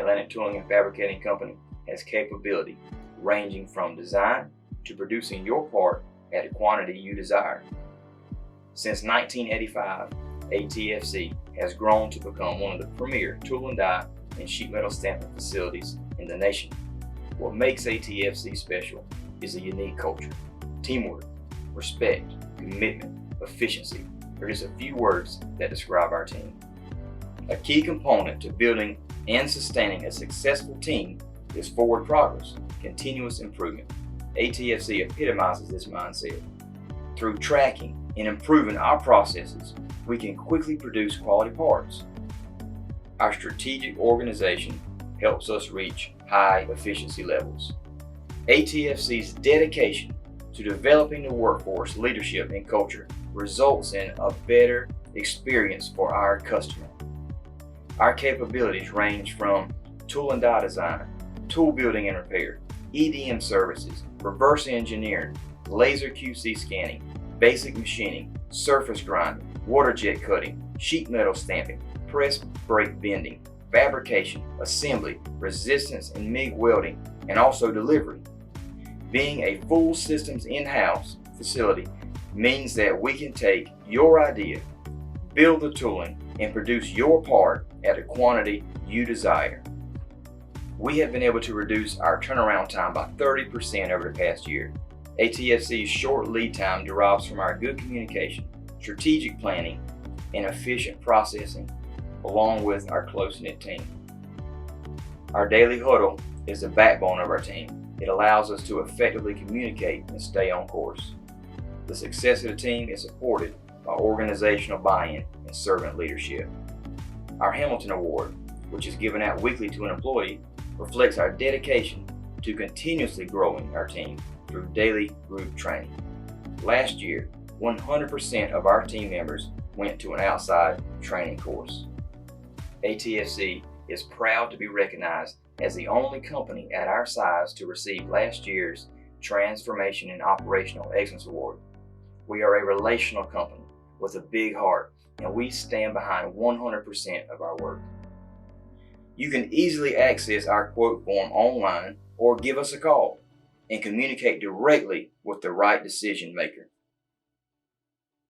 Atlantic Tooling and Fabricating Company has capability ranging from design to producing your part at a quantity you desire. Since 1985, ATFC has grown to become one of the premier tool and die and sheet metal stamping facilities in the nation. What makes ATFC special is a unique culture, teamwork, respect, commitment, efficiency. There are just a few words that describe our team. A key component to building and sustaining a successful team is forward progress, continuous improvement. ATFC epitomizes this mindset. Through tracking and improving our processes, we can quickly produce quality parts. Our strategic organization helps us reach high efficiency levels. ATFC's dedication to developing the workforce, leadership, and culture results in a better experience for our customer. Our capabilities range from tool and die design, tool building and repair, EDM services, reverse engineering, laser QC scanning, basic machining, surface grinding, water jet cutting, sheet metal stamping, press brake bending, fabrication, assembly, resistance and MIG welding, and also delivery. Being a full systems in-house facility means that we can take your idea, build the tooling, and produce your part at a quantity you desire. We have been able to reduce our turnaround time by 30% over the past year. ATFC's short lead time derives from our good communication, strategic planning, and efficient processing, along with our close-knit team. Our daily huddle is the backbone of our team. It allows us to effectively communicate and stay on course. The success of the team is supported by organizational buy-in and servant leadership. Our Hamilton Award, which is given out weekly to an employee, reflects our dedication to continuously growing our team through daily group training. Last year, 100% of our team members went to an outside training course. ATFC is proud to be recognized as the only company at our size to receive last year's Transformation and Operational Excellence Award. We are a relational company with a big heart, and we stand behind 100% of our work. You can easily access our quote form online or give us a call and communicate directly with the right decision maker.